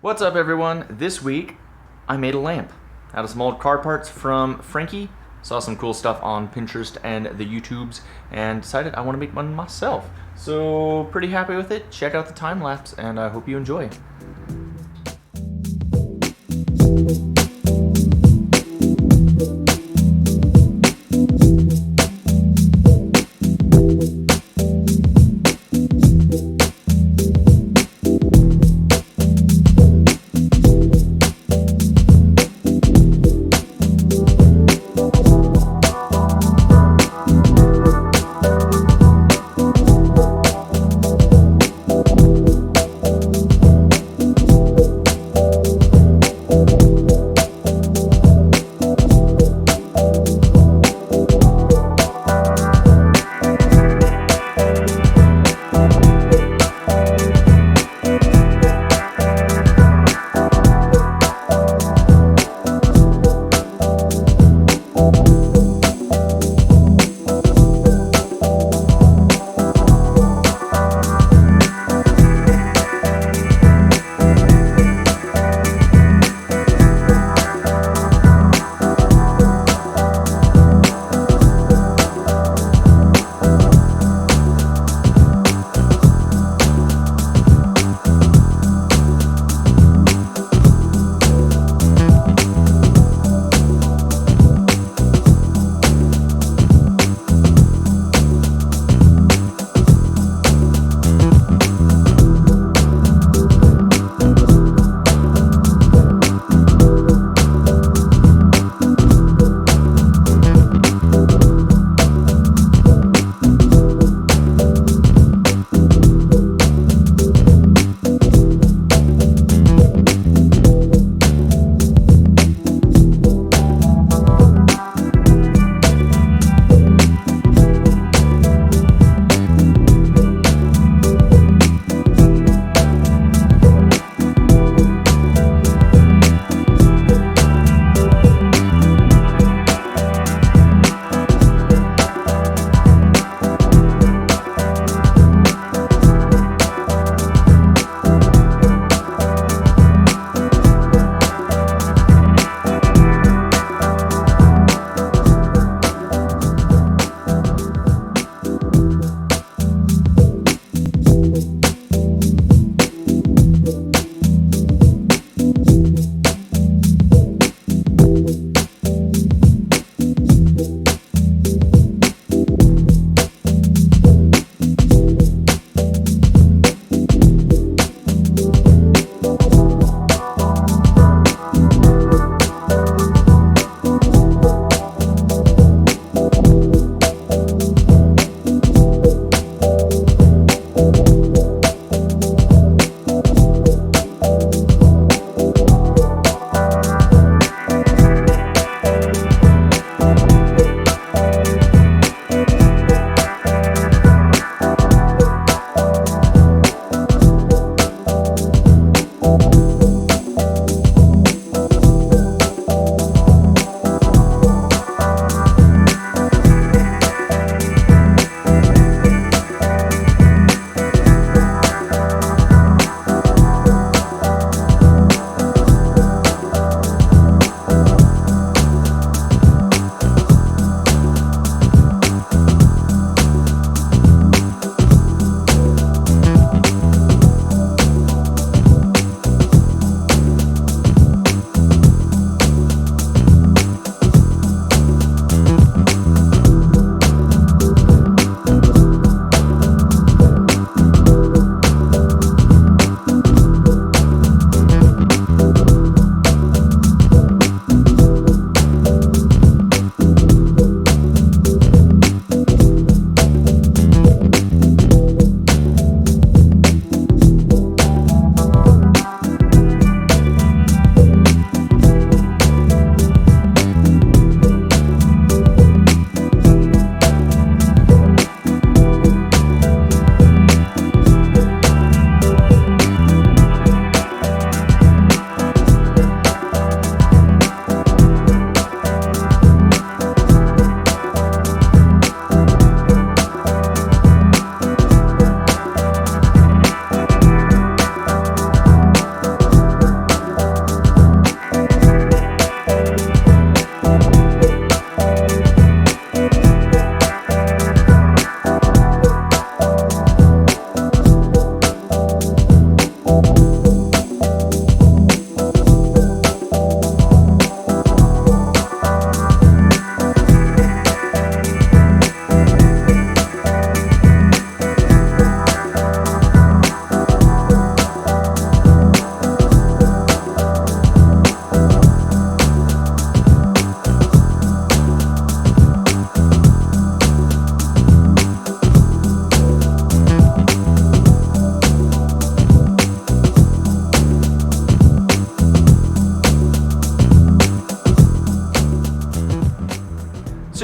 What's up, everyone? This week I made a lamp out of some old car parts from Frankie. Saw some cool stuff on Pinterest and the YouTubes and decided I want to make one myself. So pretty happy with it. Check out the time lapse and I hope you enjoy.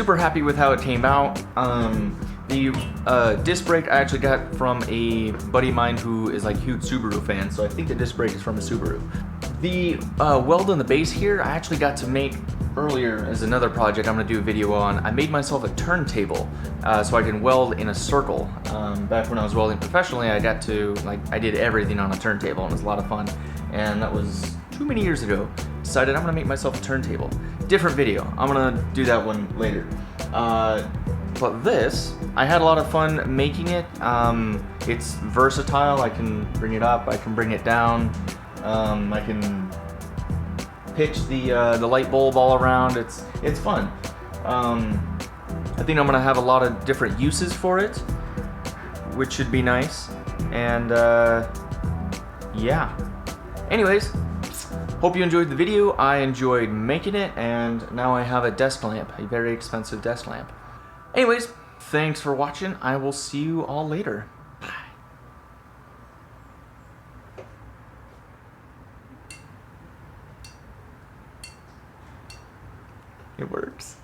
super happy with how it came out. The disc brake I actually got from a buddy of mine who is like a huge Subaru fan, so I think the disc brake is from a Subaru. The weld on the base here I actually got to make earlier as another project I'm going to do a video on. I made myself a turntable so I can weld in a circle. Back when I was welding professionally, I did everything on a turntable, and it was a lot of fun. And that was too many years ago. Decided I'm going to make myself a turntable. Different video. I'm going to do that one later. But this, I had a lot of fun making it. It's versatile. I can bring it up, I can bring it down. I can pitch the light bulb all around. It's fun. I think I'm gonna have a lot of different uses for it, which should be nice. And yeah. Anyways, hope you enjoyed the video. I enjoyed making it, and now I have a desk lamp, a very expensive desk lamp. Anyways, thanks for watching. I will see you all later. Bye. It works.